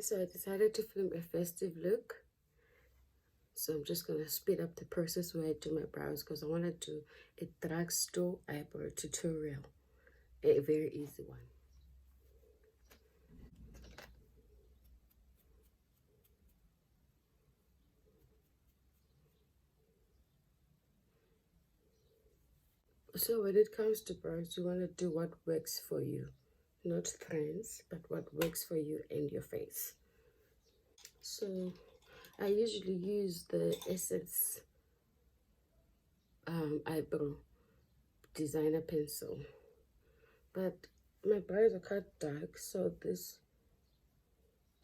guys, so I decided to film a festive look. So I'm just gonna speed up the process where I do my brows because I want to do a drugstore eyebrow tutorial, a very easy one. So when it comes to brows, you want to do what works for you, not trends, but what works for you and your face. So I usually use the Essence eyebrow designer pencil, but my brows are cut dark, so this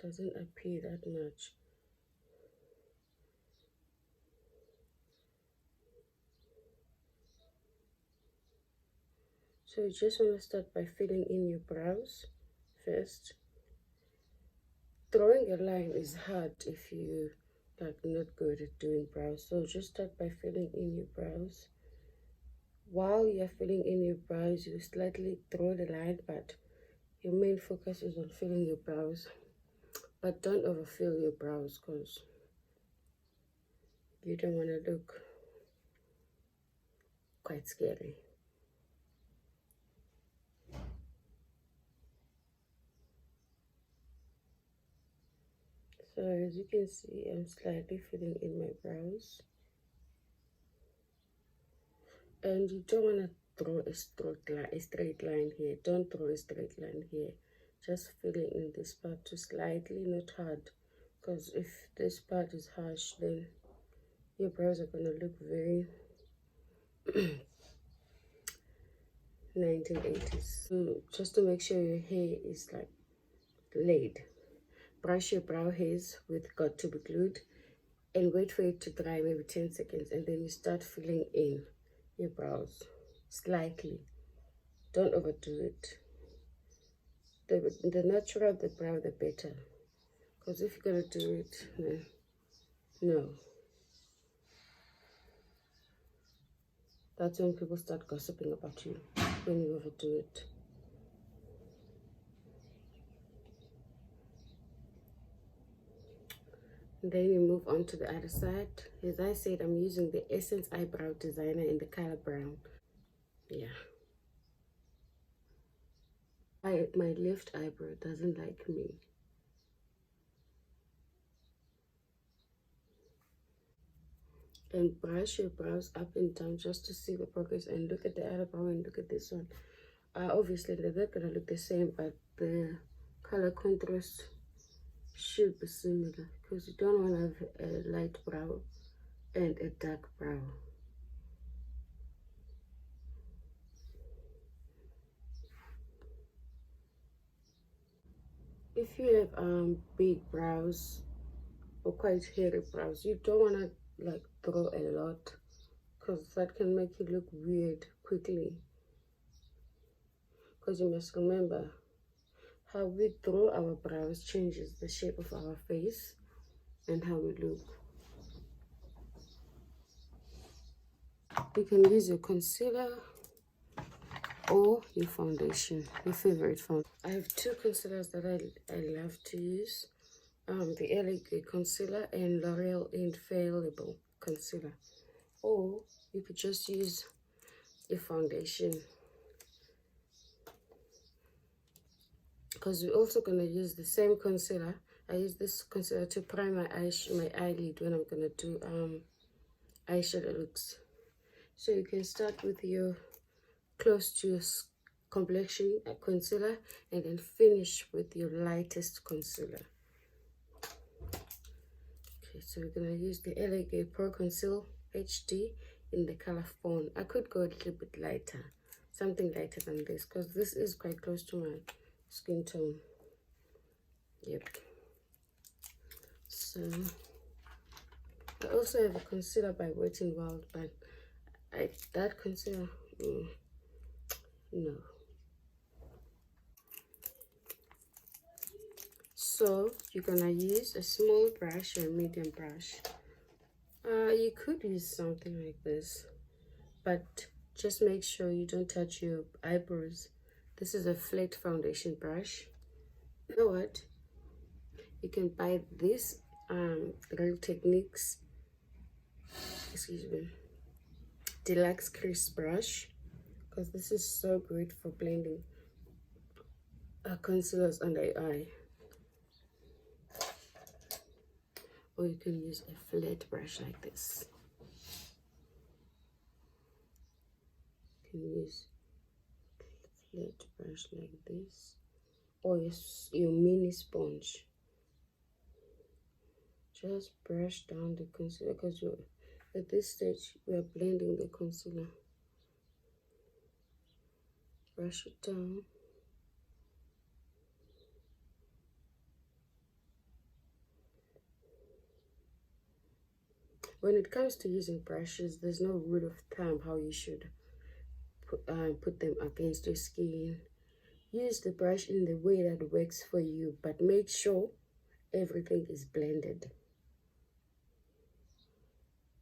doesn't appear that much. So you just want to start by filling in your brows first. Drawing a line is hard if you like not good at doing brows, so just start by filling in your brows. While you're filling in your brows, you slightly draw the line, but your main focus is on filling your brows. But don't overfill your brows because you don't want to look quite scary. So as you can see, I'm slightly filling in my brows. And you don't want to draw a straight line here. Don't draw a straight line here. Just filling in this part to slightly, not hard. Because if this part is harsh, then your brows are going to look very 1980s. So just to make sure your hair is like laid, brush your brow hairs with got to be glued and wait for it to dry, maybe 10 seconds, and then you start filling in your brows slightly. Don't overdo it. The natural the brow, the better. Because if you're gonna do it, no. That's when people start gossiping about you, when you overdo it. And then you move on to the other side. As I said, I'm using the Essence Eyebrow Designer in the color brown. Yeah. My left eyebrow doesn't like me. And brush your brows up and down just to see the progress, and look at the other brow and look at this one. Obviously they're not gonna look the same, but the color contrast should be similar because you don't want to have a light brow and a dark brow. If you have big brows or quite hairy brows, you don't want to like draw a lot because that can make you look weird quickly. Because you must remember, how we draw our brows changes the shape of our face and how we look. You can use your concealer or your foundation, your favorite foundation. I have two concealers that I love to use. The LA concealer and L'Oreal Infallible concealer. Or you could just use your foundation. Because we're also going to use the same concealer. I use this concealer to prime my eyelid when I'm going to do eyeshadow looks. So you can start with your close to your complexion concealer and then finish with your lightest concealer. Okay, so we're going to use the LA Pro Conceal HD in the color Fawn. I could go a little bit lighter, something lighter than this, because this is quite close to my skin tone. Yep. So I also have a concealer by Wetn, but that concealer, no. So you're gonna use a small brush or a medium brush. You could use something like this, but just make sure you don't touch your eyebrows. This is a flat foundation brush. You know what? You can buy this Real Techniques, excuse me, deluxe crease brush, because this is so great for blending concealers under the eye. Or you can use a flat brush like this. You can use a flat brush like this, or your mini sponge. Just brush down the concealer, because at this stage we are blending the concealer. Brush it down. When it comes to using brushes, there's no rule of thumb how you should put them against your skin. Use the brush in the way that works for you, but make sure everything is blended.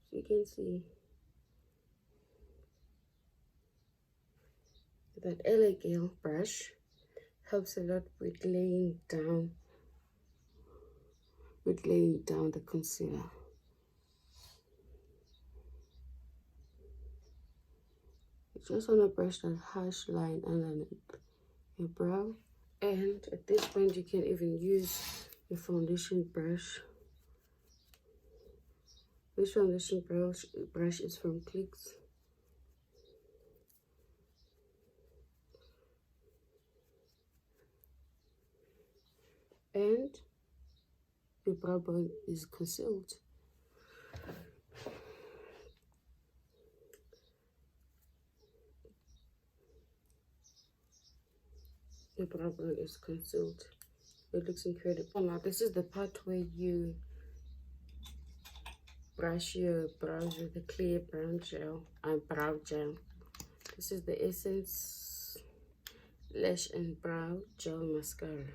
So you can see that LA Girl brush helps a lot with laying down the concealer. You just want to brush that harsh line underneath your brow, and at this point you can even use your foundation brush. This foundation brush is from Clicks. And your brow bone is concealed. Your brow bone is concealed. It looks incredible. Now this is the part where you brush your brows with a clear brown gel and brow gel. This is the Essence Lash and Brow Gel Mascara.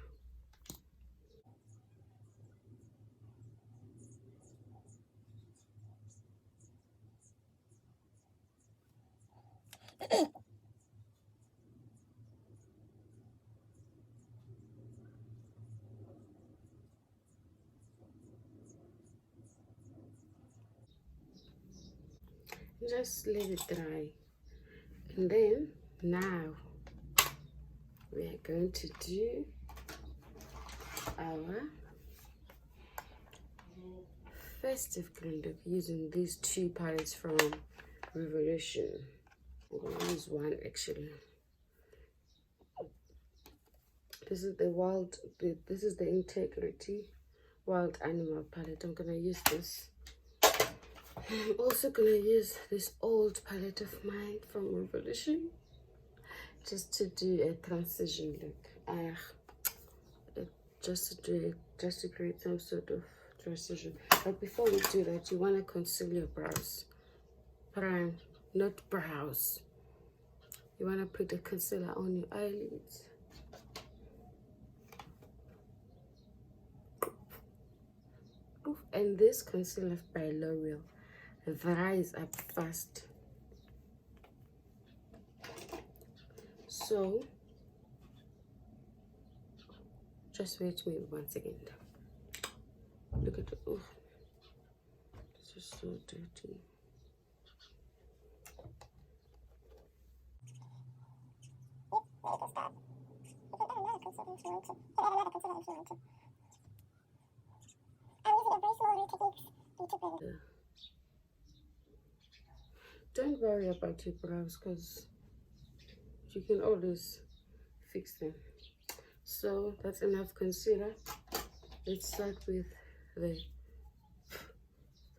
Just let it dry, and then now we are going to do our festive green look using these two palettes from Revolution. I'm going to use one actually. This is the Integrity Wild Animal palette. I'm going to use this. I'm also going to use this old palette of mine from Revolution just to do a transition look. Just to create some sort of transition. But before we do that, you want to conceal your brows. Prime, not brows. You want to put the concealer on your eyelids. And this concealer by L'Oreal dries up fast. So just wait me 1 second. Look at it. Oh, this is so dirty. Don't worry about your brows, because you can always fix them. So that's enough concealer. Let's start with the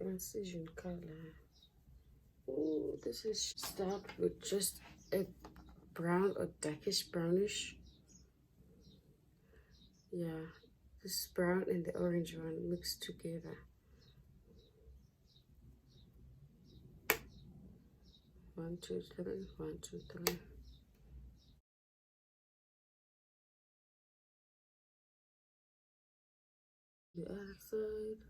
transition color. Oh, this is start with just a brown or darkish brownish. Yeah, this brown and the orange one mixed together. 1, 2, 3, 1, 2, 3. The other side.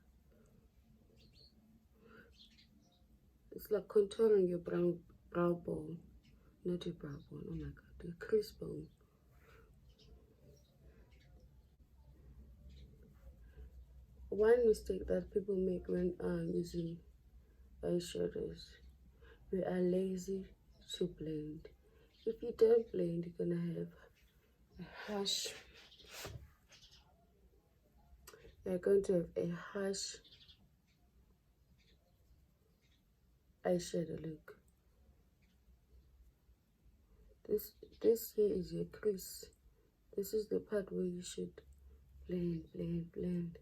It's like contouring your brow bone, not your brow bone. Oh my god, the crease bone. One mistake that people make when using eyeshadows, we are lazy to blend. If you don't blend, you're gonna have a harsh. You're going to have a harsh eyeshadow look. This here is your crease. This is the part where you should blend, blend, blend.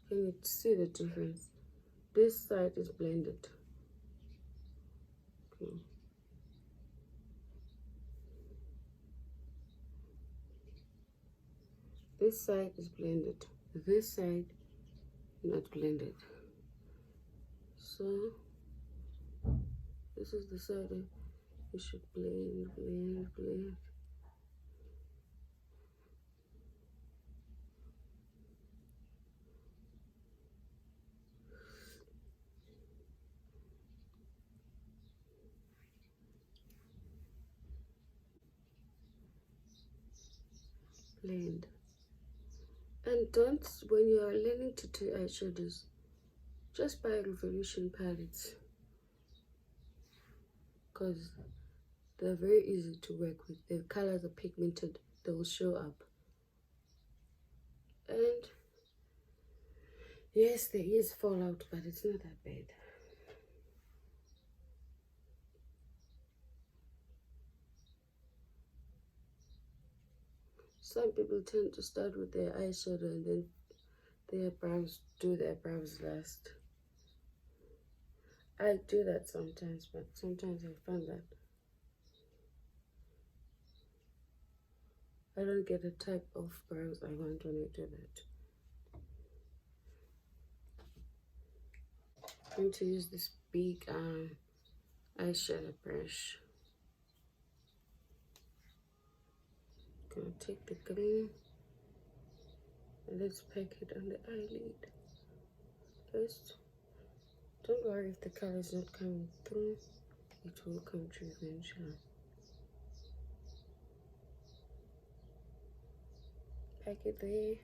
Can you see the difference? This side is blended. Okay. This side is blended. This side not blended. So this is the side you should blend, blend, blend. Blend. And don't, when you are learning to do eyeshadows, just buy Revolution palettes, because they're very easy to work with. The colors are pigmented, they will show up. And yes, there is fallout, but it's not that bad. Some people tend to start with their eyeshadow and then do their brows last. I do that sometimes, but sometimes I find that I don't get the type of brows I want when I do that. I'm going to use this big eyeshadow brush. I'm going to take the green and let's pack it on the eyelid first. Don't worry if the color is not coming through, it will come through eventually. Pack it there.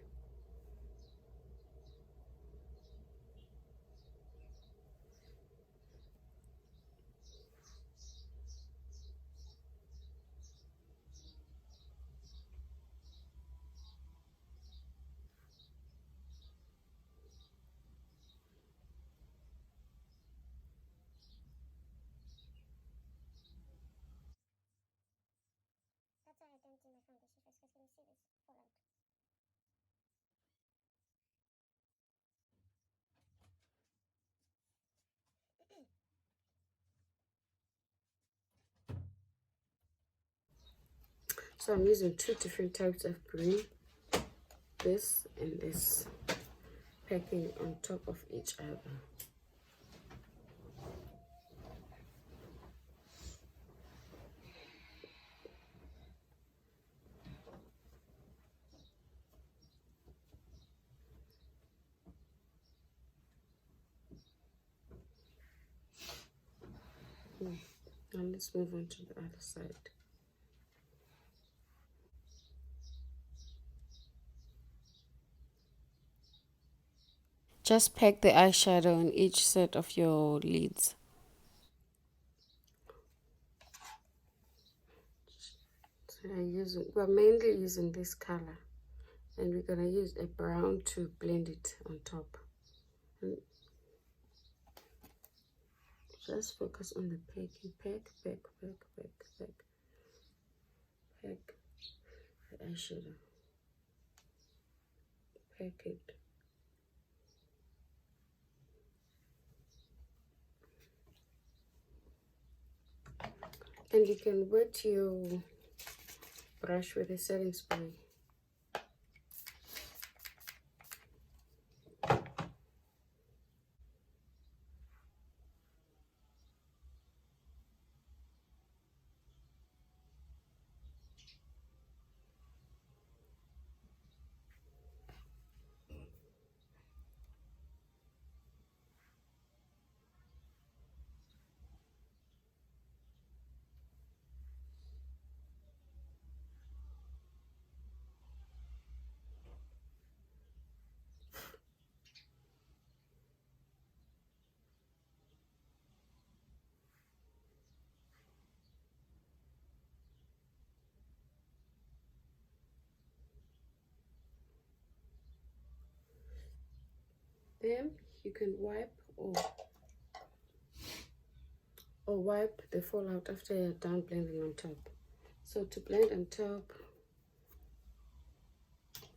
So I'm using two different types of green, this and this, packing on top of each other. Now let's move on to the other side. Just pack the eyeshadow on each set of your lids. So we're mainly using this color, and we're gonna use a brown to blend it on top. And just focus on the packing. Pack, pack, pack, pack, pack. Pack the eyeshadow. Pack it. And you can wet your brush with a setting spray. them, you can wipe or wipe the fallout after you're done blending on top. So to blend on top,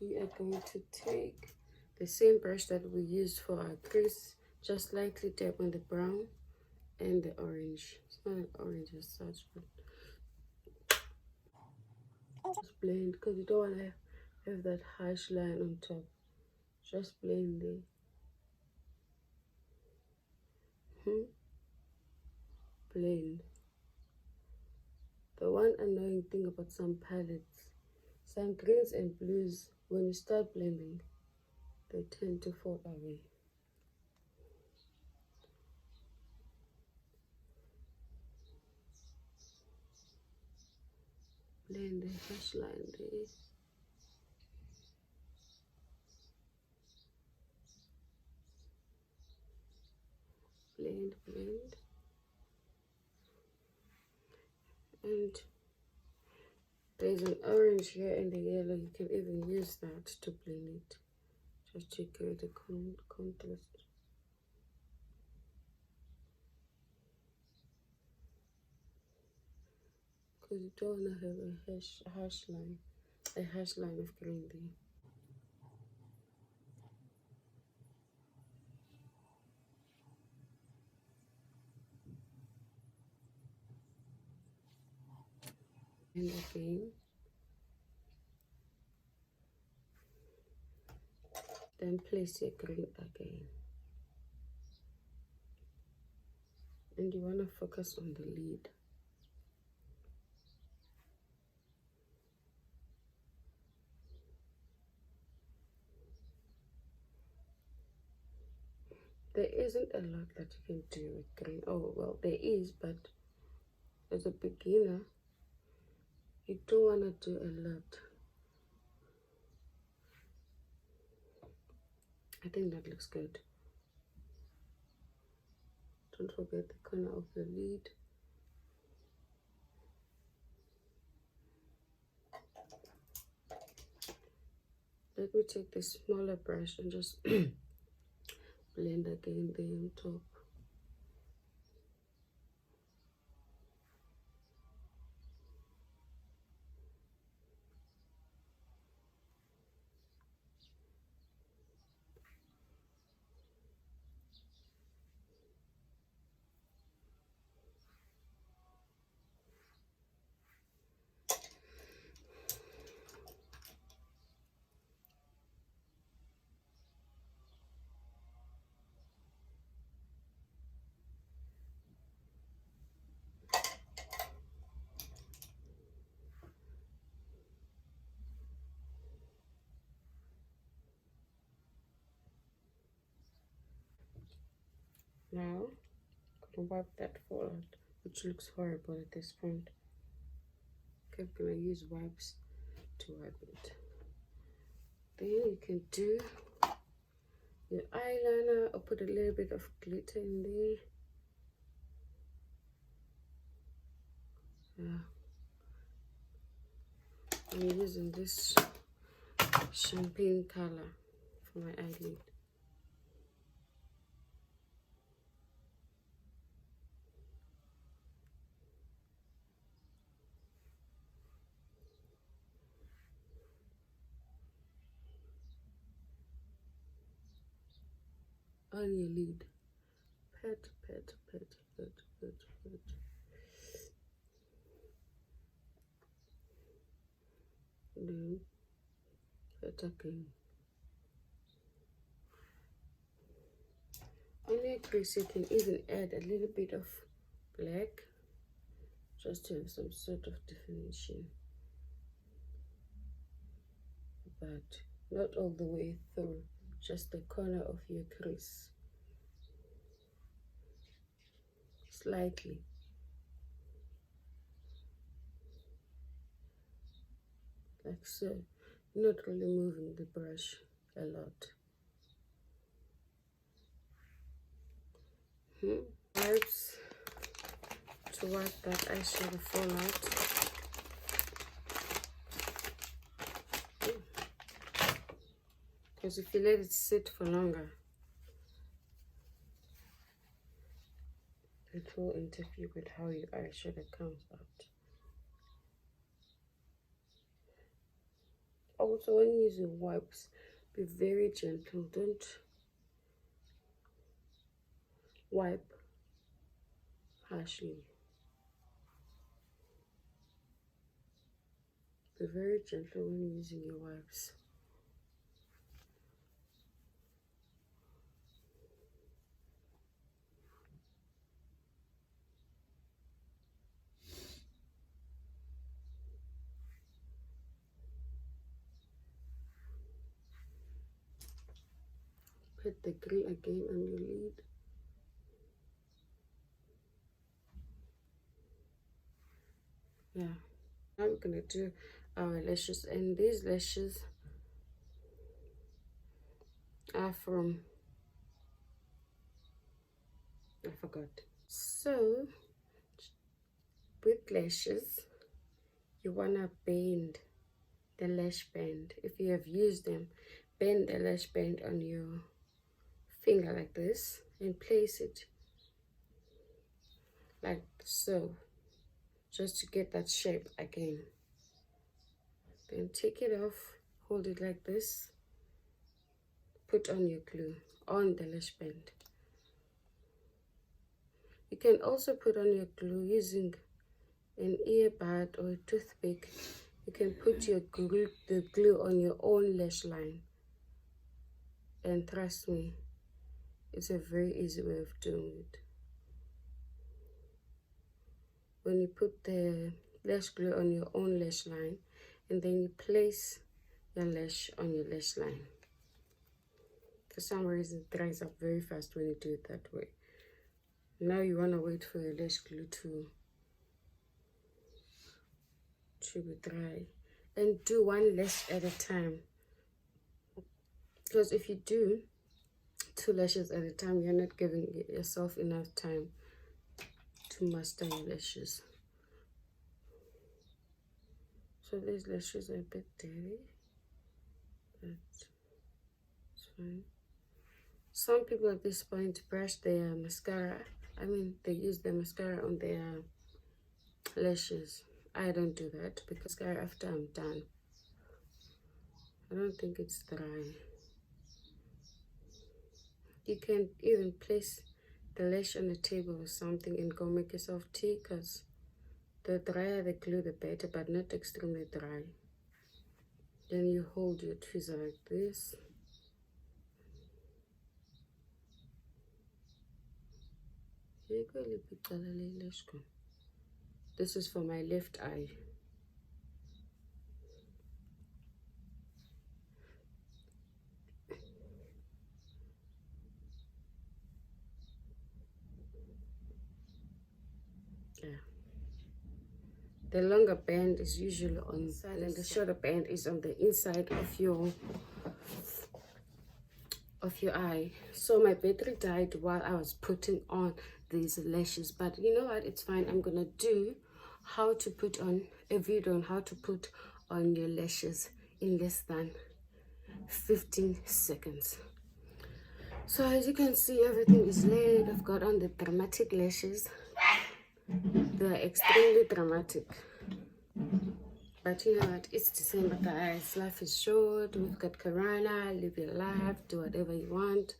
we are going to take the same brush that we used for our crease, just lightly dab on the brown and the orange. It's not an orange as such, but just blend because you don't want to have that harsh line on top. Just blend there. Blend. The one annoying thing about some palettes, some greens and blues, when you start blending, they tend to fall away. Blend the hash line there. Blend, blend. And there's an orange here and the yellow. You can even use that to blend it, just to create a contrast. Because you don't want to have a hash line of green there. And again, then place your green again, and you want to focus on the lid. There isn't a lot that you can do with green. Oh well, there is, but as a beginner, you don't want to do a lot. I think that looks good. Don't forget the corner of the lid. Let me take this smaller brush and just blend again there on top. Now, I'm gonna wipe that fallout, which looks horrible at this point. Okay, I'm gonna use wipes to wipe it. Then you can do your eyeliner or put a little bit of glitter in there. I'm using this champagne color for my eyelid. On your lid. Pat, pat, pat, pat, pat, pat. Then pat again. On your crease, you can even add a little bit of black, just to have some sort of definition, but not all the way through, just the corner of your crease, slightly. Like so, not really moving the brush a lot. Wipes to wipe that eyeshadow fallout. Because if you let it sit for longer, it will interfere with how your eyeshadow comes out. Also, when using wipes, be very gentle. Don't wipe harshly. Be very gentle when using your wipes. Put the green again on your lid. Yeah. Now we're gonna do our lashes, and these lashes are from, I forgot. So with lashes, you wanna bend the lash band. If you have used them, bend the lash band on your finger like this and place it like so, just to get that shape again. Then take it off, hold it like this, put on your glue on the lash band. You can also put on your glue using an earbud or a toothpick. You can put your glue, the glue on your own lash line, and trust me, it's a very easy way of doing it. When you put the lash glue on your own lash line, and then you place your lash on your lash line. For some reason, it dries up very fast when you do it that way. Now you want to wait for your lash glue to be dry, and do one lash at a time, because if you do 2 lashes at a time, you're not giving yourself enough time to master your lashes. So these lashes are a bit dirty, but it's fine. Some people at this point brush their mascara. I mean, they use the mascara on their lashes. I don't do that because after I'm done, I don't think it's dry. You can even place the lash on the table or something and go make yourself tea, because the drier the glue, the better, but not extremely dry. Then you hold your tweezer like this. This is for my left eye. Yeah. The longer band is usually on the side, and the shorter band is on the inside of your eye. So my battery died while I was putting on these lashes, but you know what, it's fine. I'm gonna do how to put on a video on how to put on your lashes in less than 15 seconds. So as you can see, everything is laid. I've got on the dramatic lashes. They're extremely dramatic, but you know what, it's December, guys. Life is short. We've got Corona. Live your life, do whatever you want.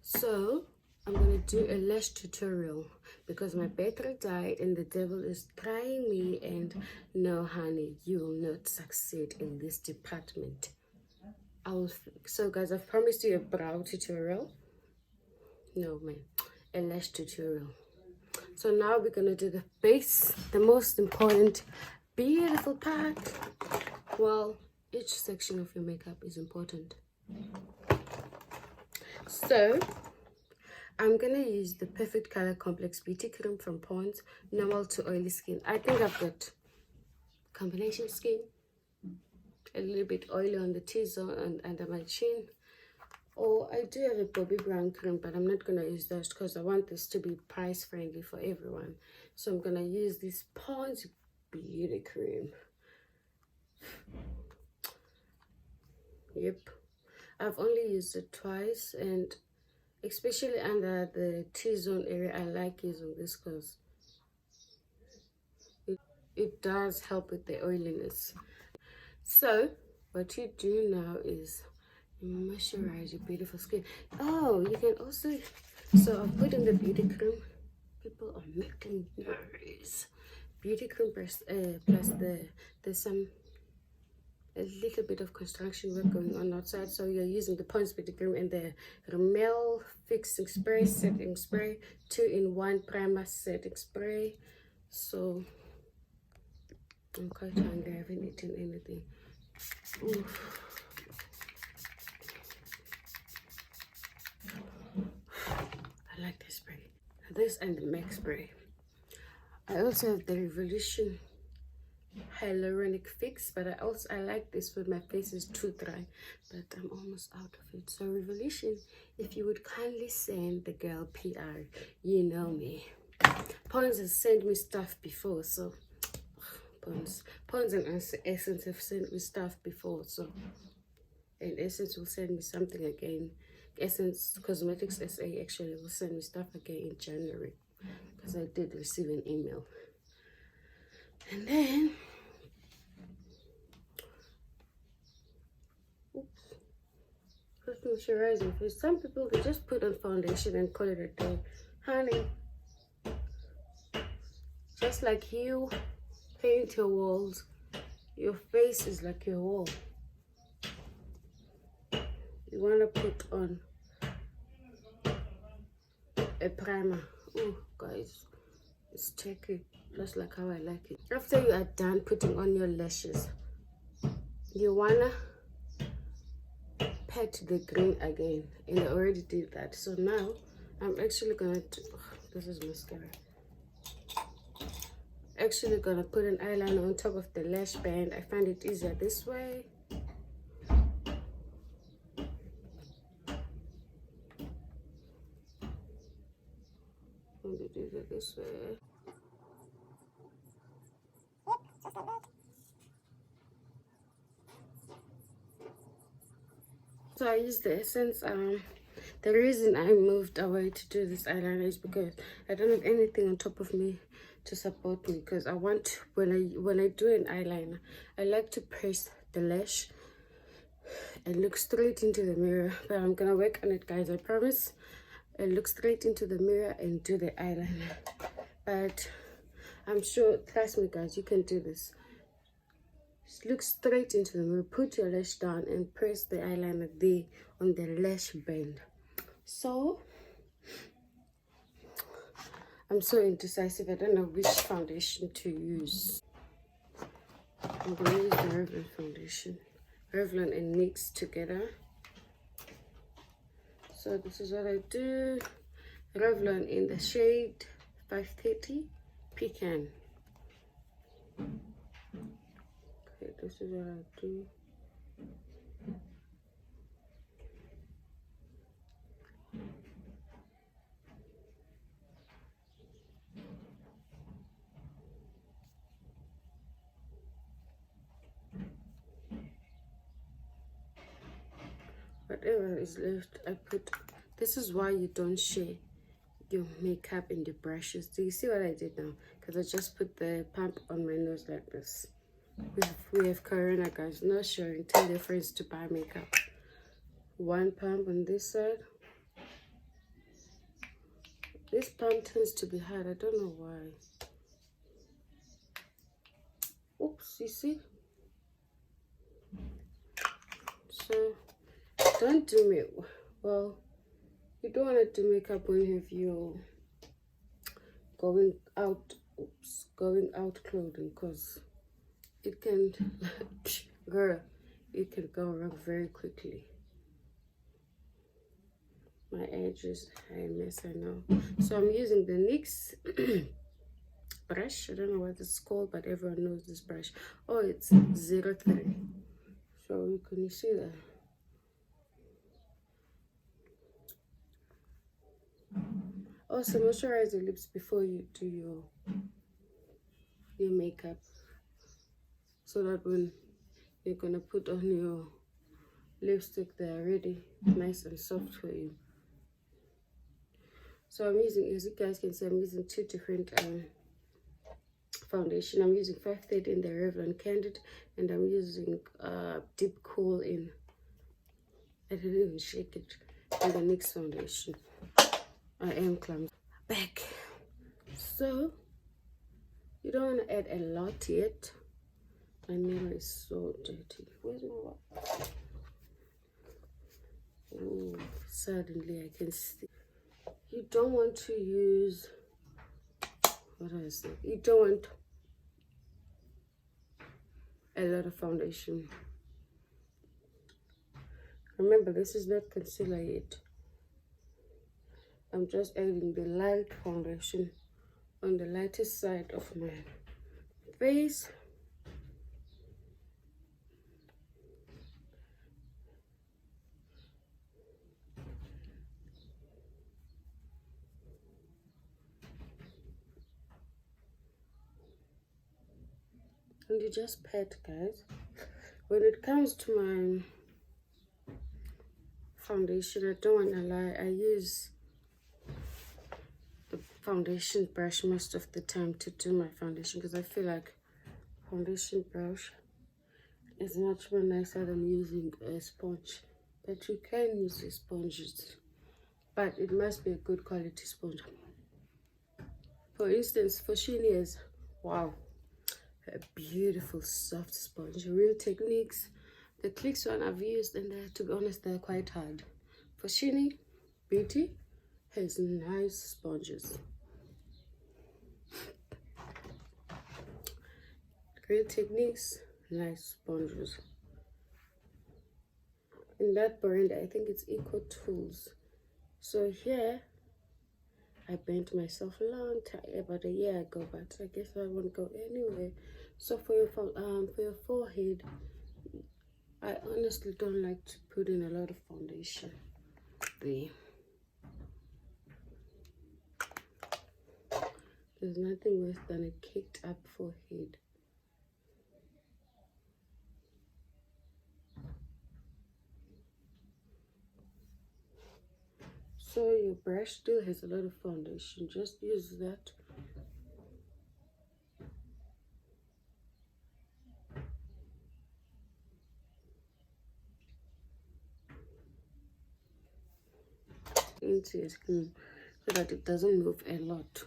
So I'm gonna do a lash tutorial because my battery died and the devil is trying me, and no honey, you will not succeed in this department. So guys, I've promised you a brow tutorial. No man, a lash tutorial. So now we're gonna do the base, the most important beautiful part. Well, each section of your makeup is important. So I'm gonna use the Perfect Color Complex Beauty Cream from Pond's, normal to oily skin. I think I've got combination skin, a little bit oily on the T-zone and under my chin. Or I do have a Bobbi Brown cream, but I'm not gonna use those because I want this to be price friendly for everyone. So I'm gonna use this Pond's Beauty Cream. Yep, I've only used it twice, and especially under the T-zone area. I like using this because it does help with the oiliness. So what you do now is moisturize your beautiful skin. Oh, you can also, so I've put in the beauty cream. People are making noise. Beauty cream plus there's a little bit of construction work going on outside, so you're using the Pond's beauty cream and the Rimmel fixing spray, setting spray, 2-in-1 primer setting spray. So I'm quite hungry. I haven't eaten anything. Oof. I like this spray. This and the MiMiQ spray. I also have the Revolution hyaluronic fix, but I like this when my face is too dry, but I'm almost out of it. So Revolution, if you would kindly send the girl PR, you know me. Pond's has sent me stuff before, so Pond's and Essence have sent me stuff before, so and Essence will send me something again. Essence Cosmetics SA actually will send me stuff again in January, because I did receive an email. And then moisturizing face. Some people, they just put on foundation and call it a day. Honey, just like you paint your walls, your face is like your wall. You want to put on a primer. Oh guys, it's tricky, just like how I like it. After you are done putting on your lashes, you wanna pat the green again, and I already did that. So now I'm actually gonna do, this is mascara, actually gonna put an eyeliner on top of the lash band. I find it easier this way. I'm gonna do it this way. So I use the Essence. The reason I moved away to do this eyeliner is because I don't have anything on top of me to support me, because I want, when I do an eyeliner, I like to press the lash and look straight into the mirror. But I'm gonna work on it, guys, I promise. And look straight into the mirror and do the eyeliner. But I'm sure, trust me guys, you can do this. Just look straight into the mirror, put your lash down and press the eyeliner there on the lash band. So I'm so indecisive, I don't know which foundation to use. I'm gonna use the Revlon foundation, Revlon and NYX together. So this is what I do. Revlon in the shade 530 Pecan. Okay, this is what I do. Whatever is left, I put. This is why you don't share your makeup and the brushes. Do you see what I did now? Because I just put the pump on my nose like this. We have Corona, guys. Not sharing. Tell your friends to buy makeup. One pump on this side. This pump tends to be hard. I don't know why. Oops, you see? So don't do me, well, you don't want to do makeup when you have your going out clothing, because it can girl, it can go wrong very quickly. My edges are a mess, I know. So I'm using the NYX brush. I don't know what it's called, but everyone knows this brush. Oh, it's 03. So can you see that? Also, moisturize your lips before you do your makeup, so that when you're gonna put on your lipstick, they're already nice and soft for you. So I'm using, as you guys can see, I'm using two different foundation. I'm using 530 in the Revlon Candid, and I'm using Deep Cool in, I didn't even shake it, in the NYX foundation. I am clumsy. Back. So you don't want to add a lot yet. My nail is so dirty. Where's my water? Oh, suddenly I can see. You don't want to use, what do I say? You don't want a lot of foundation. Remember, this is not concealer yet. I'm just adding the light foundation on the lightest side of my face. And you just pat, guys. When it comes to my foundation, I don't want to lie, I use the foundation brush most of the time to do my foundation, because I feel like foundation brush is much more nicer than using a sponge. But you can use the sponges, but it must be a good quality sponge. For instance, for Shini's, wow, a beautiful soft sponge. Real Techniques, the Clicks one I've used, and to be honest, they're quite hard. For Shini Beauty has nice sponges. Real Techniques, nice sponges. In that brand, I think it's Eco Tools. So here, I bent myself a long time, about a year ago, but I guess I won't go anywhere. So for your forehead, I honestly don't like to put in a lot of foundation. There's nothing worse than a caked up forehead. So your brush still has a lot of foundation, just use that. Into your skin so that it doesn't move a lot.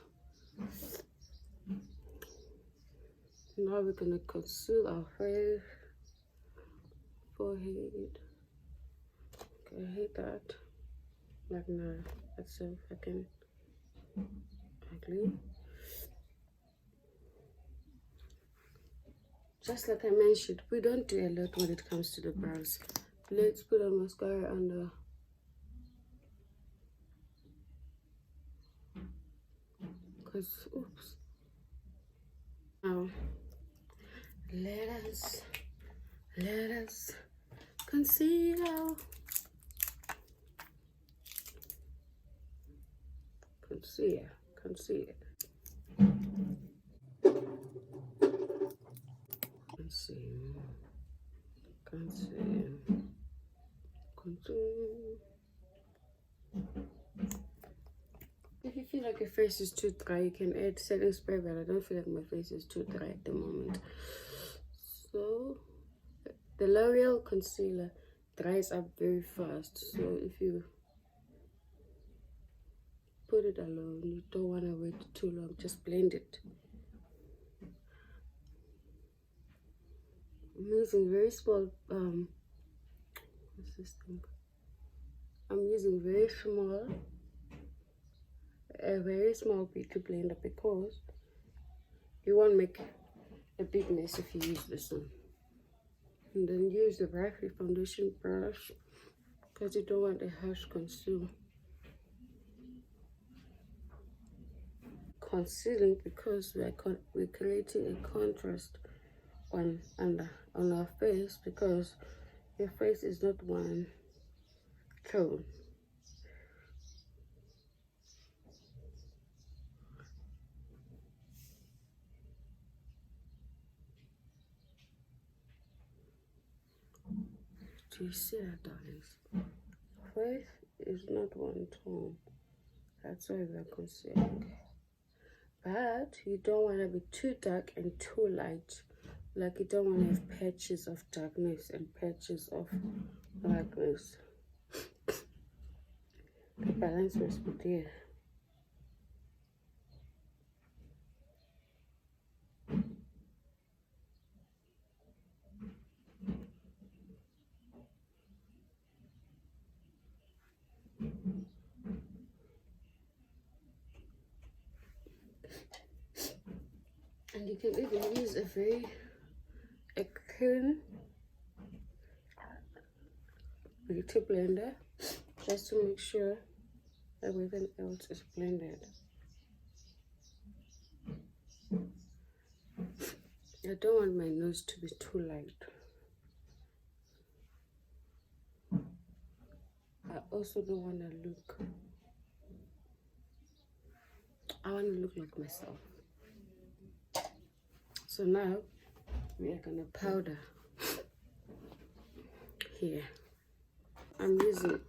Now we're gonna conceal our face, forehead. Okay, I hate that. Like now, let's see if I can ugly. Just like I mentioned, we don't do a lot when it comes to the brows. Let's put on mascara under. Cause oops. Now let us conceal. Conceal. Conceal. If you feel like your face is too dry, you can add setting spray, but I don't feel like my face is too dry at the moment. So the L'Oreal concealer dries up very fast, so if you put it alone, you don't want to wait too long, just blend it. I'm using very small what's this thing? I'm using a very small beauty blender, because you won't make a big mess if you use this one. And then use the Revlon foundation brush, because you don't want a harsh conceal. Concealing because we're creating a contrast on our face, because your face is not one tone. Do you see that, darlings? Face is not one tone. That's why we're concealing. But you don't want to be too dark and too light. Like you don't want to have patches of darkness and patches of lightness. The balance must be there. And you can even use a clean beauty blender just to make sure everything else is blended. I don't want my nose to be too light. I also don't want to look, I want to look like myself. So now we are gonna powder here. I'm using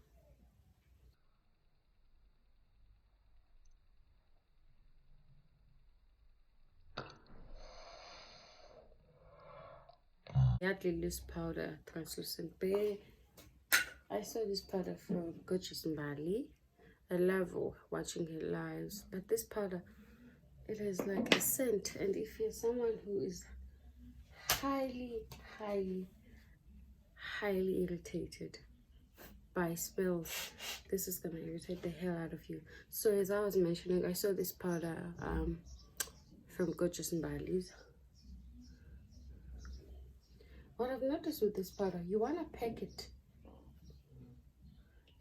Yardley loose powder, translucent bear. I saw this powder from Gorgeous Mbali. I love watching her lives, but this powder, it has like a scent, and if you're someone who is highly irritated by smells, this is gonna irritate the hell out of you. So as I was mentioning, I saw this powder from Gorgeous Mbali's. What I've noticed with this powder, you want to pack it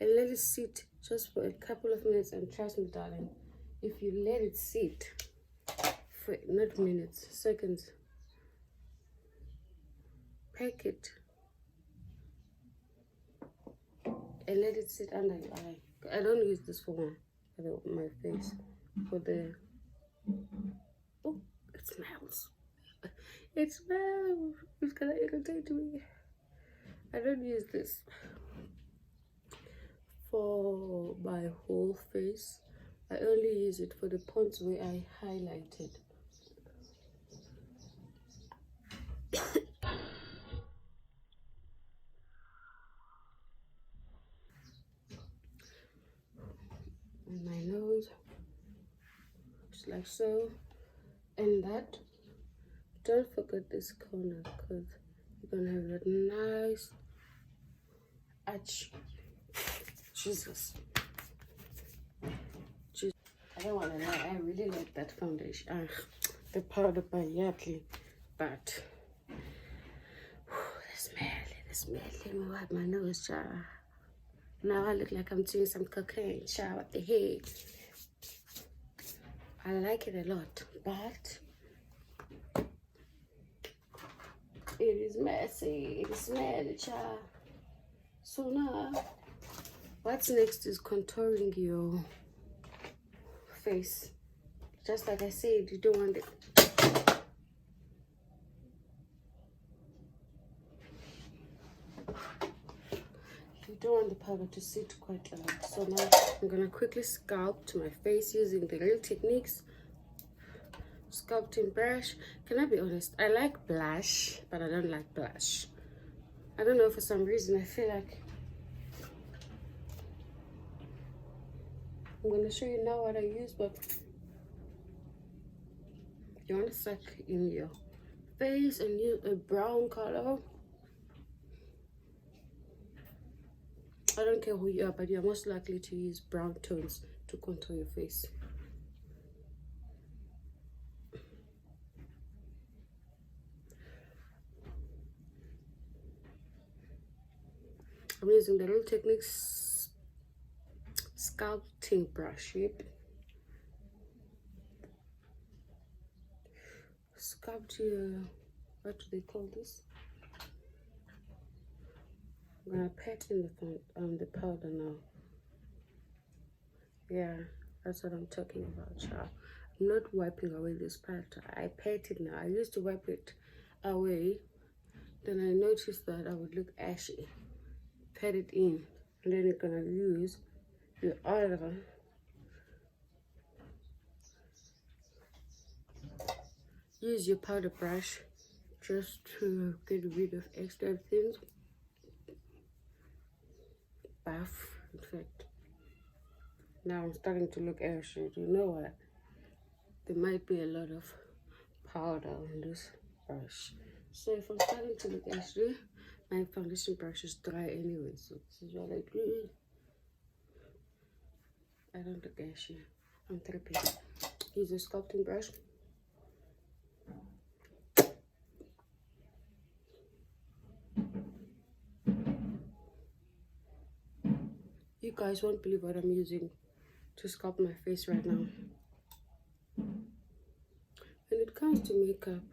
and let it sit just for a couple of minutes, and trust me darling, if you let it sit for not minutes, seconds, pack it and let it sit under your eye. I don't use this for my face, for the, oh, it smells. It smells. It's gonna irritate me. I don't use this for my whole face. I only use it for the points where I highlighted. On my nose, just like so, and that. Don't forget this corner, because you're gonna have that nice arch. Jesus. I don't want to lie, I really like that foundation, the powder by Yardley, but the smell, let me wipe my nose, child. Now I look like I'm doing some cocaine, child. What the heck? I like it a lot, but it is messy, it is smelly, child. So now, what's next is contouring your face. Just like I said, you don't want it. You don't want the powder to sit quite a lot. So now I'm gonna quickly sculpt my face using the Real Techniques sculpting brush. Can I be honest? I like blush, but I don't like blush. I don't know, for some reason I feel like I'm gonna show you now what I use, but you want to suck in your face and use a brown color. I don't care who you are, but you're most likely to use brown tones to contour your face. I'm using the Real Techniques sculpting brush. Yep. Sculpt your, what do they call this? I'm gonna pat in the powder now. Yeah, that's what I'm talking about, child. I'm not wiping away this part. I pat it now. I used to wipe it away. Then I noticed that I would look ashy. Pat it in. And then you're gonna use your other use your powder brush just to get rid of extra things. Buff, in fact. Now I'm starting to look ashy. You know what? There might be a lot of powder on this brush. So if I'm starting to look ashy, my foundation brush is dry anyway. So this is what I do. I don't look ashy. I'm therapy. Use a sculpting brush. You guys won't believe what I'm using to sculpt my face right now. When it comes to makeup,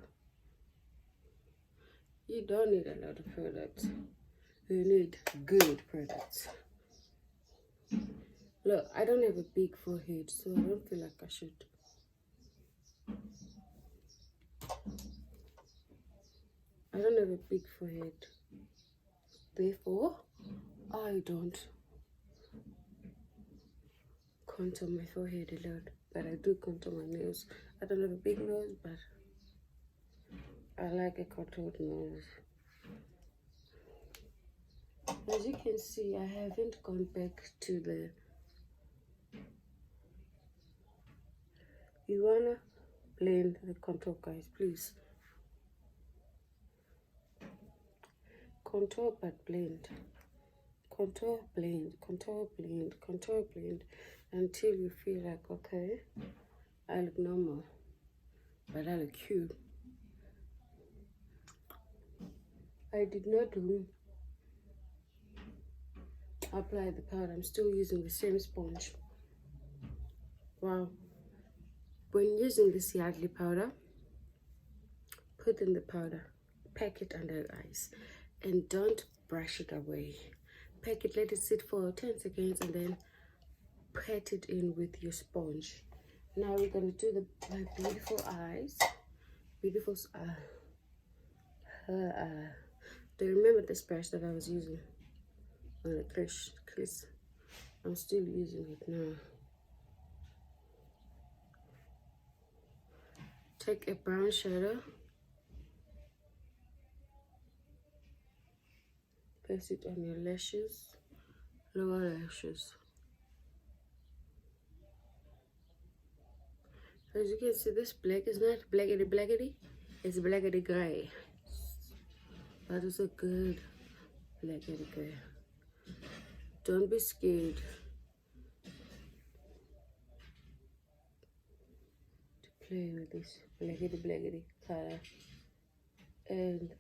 you don't need a lot of products. You need good products. Look, I don't have a big forehead, so I don't feel like I should. I don't have a big forehead. Therefore, I don't contour my forehead a lot, but I do contour my nails. I don't have a big nose, but I like a contoured nose. As you can see, I haven't gone back to the... You wanna blend the contour, guys, please. Contour but blend. Contour, blend, contour, blend, contour, blend, until you feel like, okay, I look normal, but I look cute. I did not apply the powder. I'm still using the same sponge. Wow. When using this Yardley powder, put in the powder, pack it under your eyes, and don't brush it away. Pack it, let it sit for 10 seconds, and then pat it in with your sponge. Now we're going to do my beautiful eyes. Beautiful do you remember this brush that I was using on the crease? I'm still using it now. Take a brown shadow, place it on your lashes, lower lashes. As you can see, this black is not blackety, it's blackety gray. That is a good blackety gray. Don't be scared to play with this blackety color. And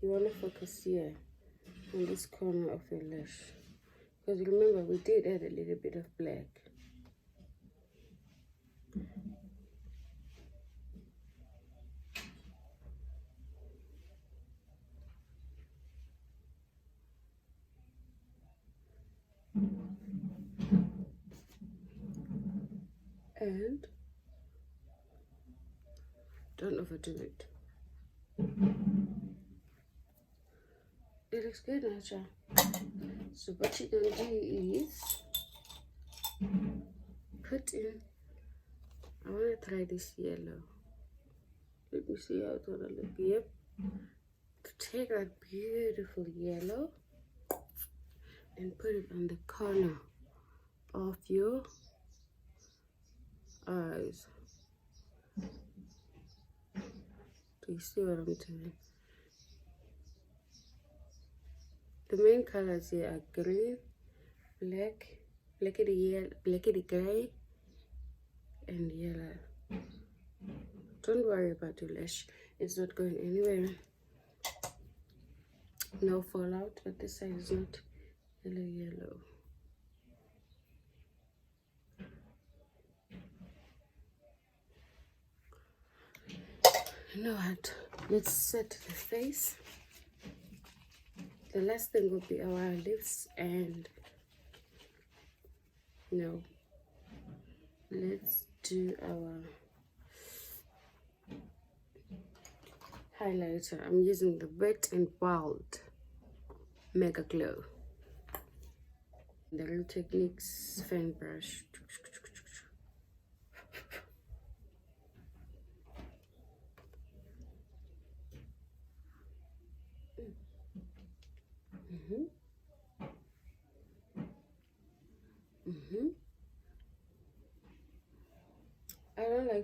you want to focus here on this corner of your lash, because remember we did add a little bit of black. And don't overdo it. It looks good now, child. So what you're gonna do is put in, I wanna try this yellow. Let me see how it's gonna look. Yep. Take that beautiful yellow and put it on the corner of your eyes. Do you see what I'm doing? The main colors here are green, black, blackety gray, and yellow. Don't worry about your lash, it's not going anywhere. No fallout, but this side is not yellow. You know what? Let's set the face. The last thing will be our lips, and let's do our highlighter. I'm using the Wetn megaglo. The Real Techniques fan brush.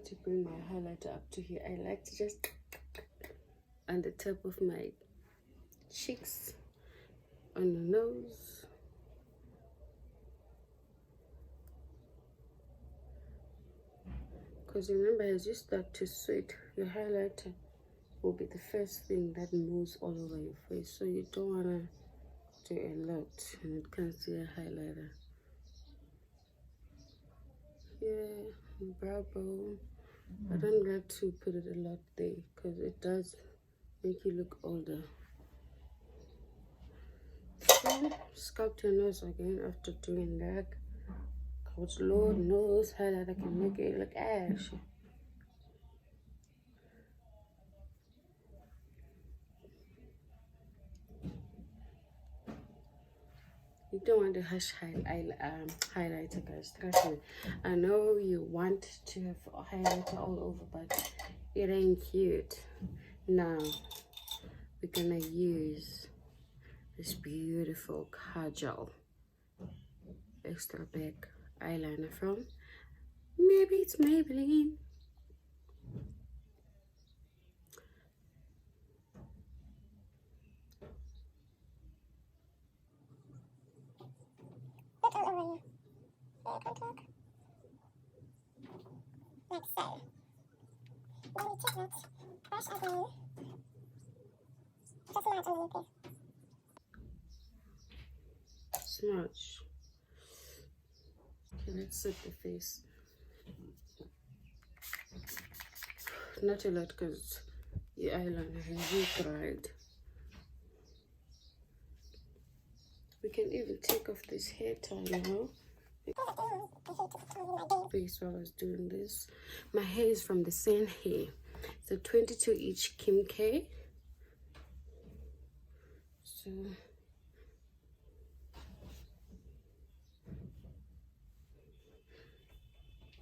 like to bring my highlighter up to here. I like to just on the top of my cheeks, on the nose, because remember, as you start to sweat, your highlighter will be the first thing that moves all over your face, so you don't want to do a lot when it comes to your highlighter. Yeah, brow bone. I don't like to put it a lot there because it does make you look older. So, sculpt your nose again after doing that, because Lord knows highlighter can make it look ashy. You don't want the harsh highlighter, guys. Trust me. I know you want to have a highlighter all over, but it ain't cute. Now, we're gonna use this beautiful kajal extra big eyeliner from maybe it's Maybelline. Like so. Then we take that brush again. Just smudge on you, please. Smudge. Okay, let's set the face. Not a lot because your eyeliner has dried. We can even take off this hair tie now. Face while I was doing this. My hair is from the same hair. It's a 22 each Kim K. So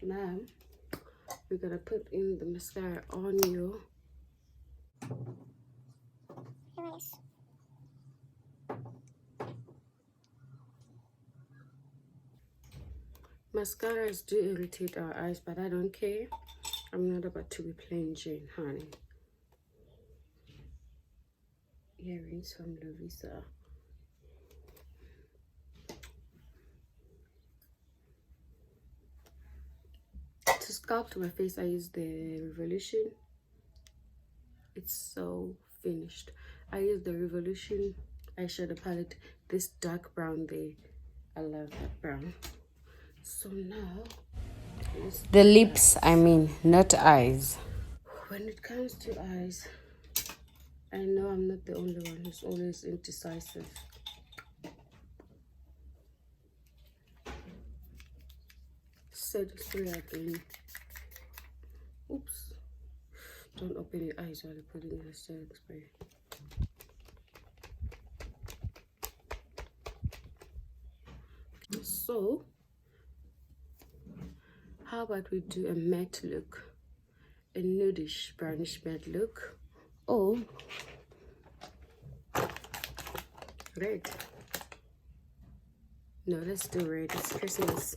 now we're gonna put in the mascara on you. Nice. Mascaras do irritate our eyes, but I don't care. I'm not about to be plain Jane, honey. Earrings from Lovisa. To sculpt my face, I use the Revolution. It's so finished. I use the Revolution eyeshadow palette. This dark brown there. I love that brown. So now, the lips, I mean, not eyes. When it comes to eyes, I know I'm not the only one who's always indecisive. Said 3 again. Oops. Don't open your eyes while you're putting the setting spray. So, how about we do a matte look? A nudish, brownish matte look. Or red. No, let's do red. It's Christmas.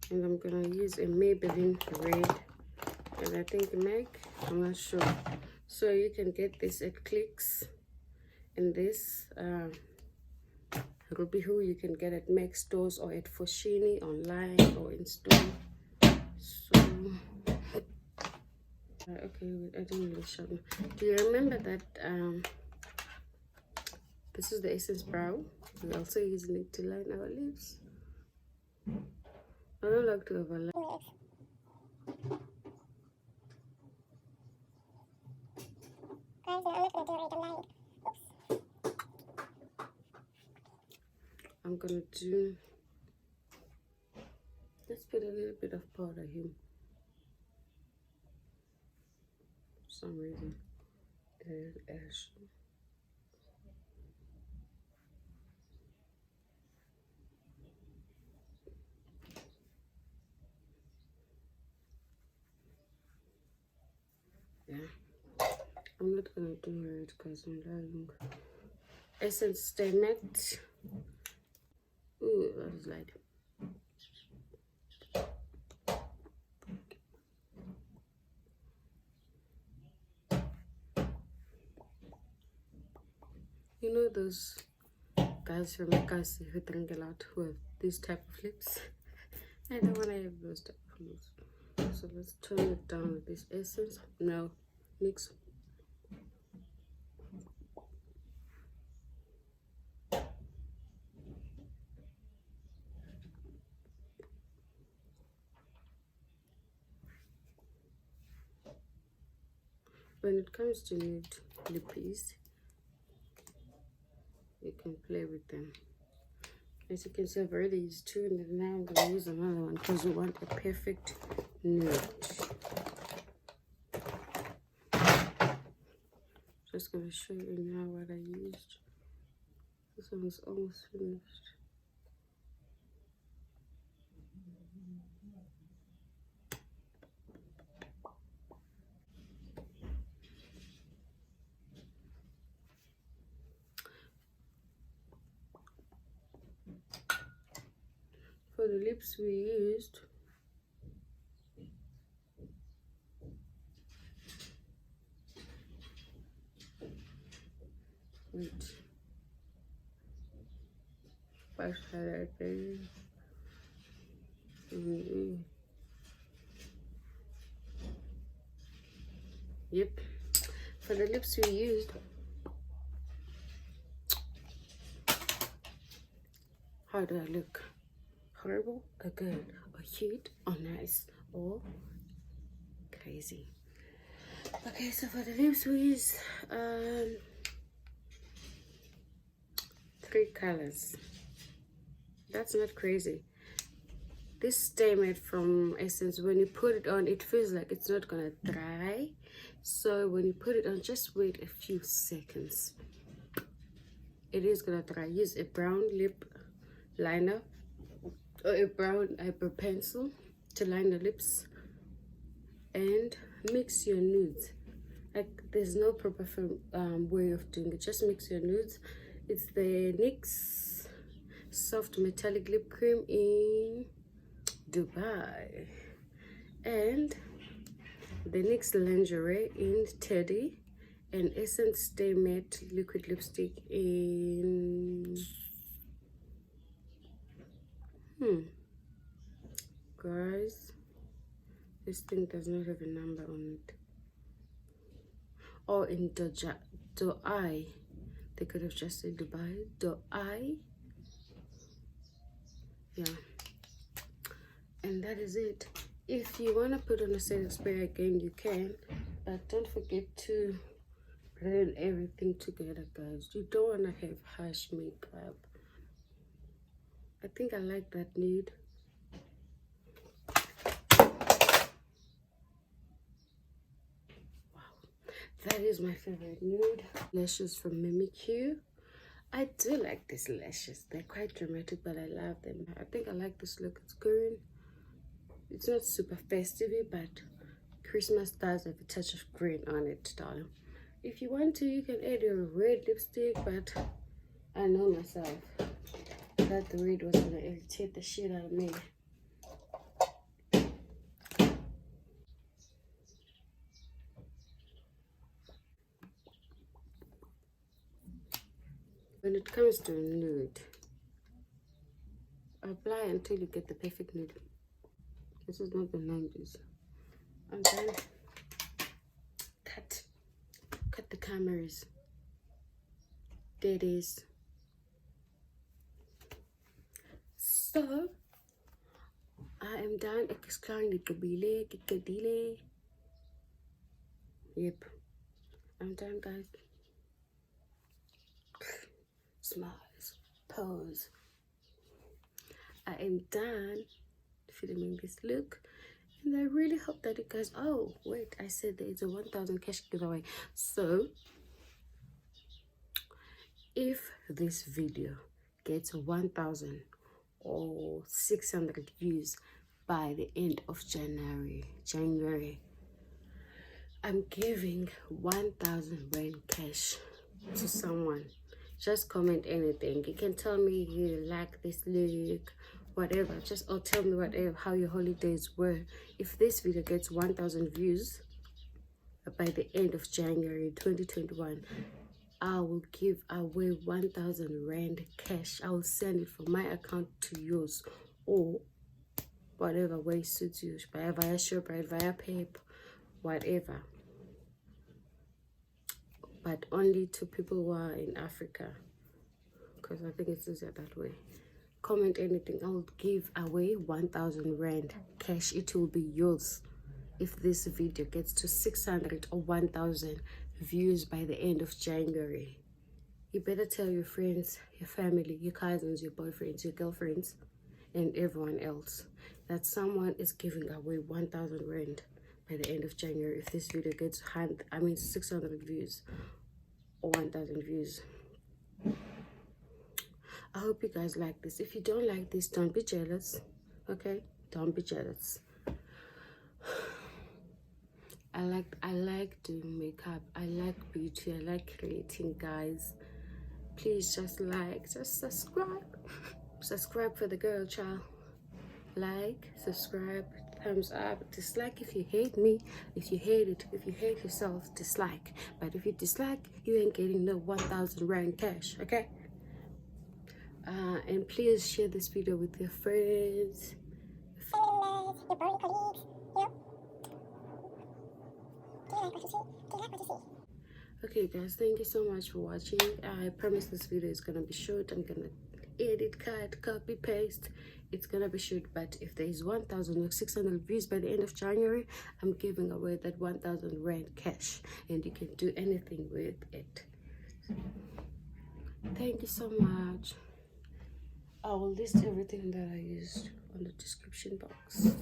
And I'm gonna use a Maybelline red, and I think MAC, I'm not sure. So you can get this at Clicks, and this Ruby Who you can get at MAC stores or at Foschini online or in store. So okay, I didn't really show you. Do you remember that this is the Essence Brow? We're also using it to line our lips. I don't like to overlap. I'm gonna do, let's put a little bit of powder here. For some reason, there's ash. Yeah, I'm not gonna do red because I'm lying. Essence Stay Matte. Ooh, that is light. You know those guys from Makasi who drink a lot who have these type of lips? I don't want to have those type of lips. So let's turn it down with this essence. No, mix. When it comes to nude lippies, you can play with them. As you can see, I've already used two, and then now I'm going to use another one because we want a perfect nude. Just going to show you now what I used. This one is almost finished. For the lips we used, first highlight there. Yep. For the lips we used, how do I look? Horrible or good or cute or nice or crazy? Okay, so for the lips we use 3 colors. That's not crazy. This Stay Matte from Essence, when you put it on, it feels like it's not gonna dry. So when you put it on, just wait a few seconds. It is gonna dry. Use a brown lip liner or a brown eyebrow pencil to line the lips and mix your nudes. Like, there's no proper way of doing it. Just mix your nudes. It's the NYX soft metallic lip cream in Dubai and the NYX lingerie in Teddy and Essence Stay Matte liquid lipstick in guys, this thing does not have a number on it. Or in Dubai. They could have just said Dubai. Dubai. Yeah. And that is it. If you want to put on a setting spray again, you can. But don't forget to blend everything together, guys. You don't want to have harsh makeup. I think I like that nude. That is my favorite nude. Lashes from MiMiQ. I do like these lashes. They're quite dramatic, but I love them. I think I like this look. It's green. It's not super festive, but Christmas does have a touch of green on it, darling. If you want to, you can add your red lipstick, but I know myself that the red was gonna irritate the shit out of me. When it comes to nude, apply until you get the perfect nude. This is not the 90s. And then cut the cameras. There it is. So I am done exploring the Kabile. Yep, I'm done, guys. Smiles, pose. I am done filming this look, and I really hope that you guys, oh wait, I said there is a 1,000 cash giveaway. So if this video gets 1,000 or 600 views by the end of January, I'm giving 1,000 rand cash to someone. Just comment anything. You can tell me you like this look, whatever. Just, or tell me whatever, how your holidays were. If this video gets 1,000 views by the end of January 2021, I will give away 1,000 rand cash. I will send it from my account to yours, or whatever way suits you. Buy it via Shoprite, via PayPal, whatever. But only to people who are in Africa, because I think it's easier that way. Comment anything. I will give away 1,000 rand cash. It will be yours if this video gets to 600 or 1,000 views by the end of January. You better tell your friends, your family, your cousins, your boyfriends, your girlfriends, and everyone else that someone is giving away 1,000 rand by the end of January if this video gets 600 views or 1,000 views. I hope you guys like this. If you don't like this, don't be jealous, okay? Don't be jealous. I like doing makeup. I like beauty. I like creating, guys. Please just subscribe. Subscribe for the girl, child. Like, subscribe, thumbs up, dislike if you hate me. If you hate it, if you hate yourself, dislike. But if you dislike, you ain't getting no 1,000 rand cash, okay? And please share this video with your friends, Your boring colleagues, you know. Do you like what you see? Do you like what you see? Okay guys, thank you so much for watching. I promise this video is gonna be short. I'm gonna edit, cut, copy, paste. It's gonna be short, but if there is 1,600 views by the end of January, I'm giving away that 1,000 rand cash, and you can do anything with it. Thank you so much. I will list everything that I used on the description box.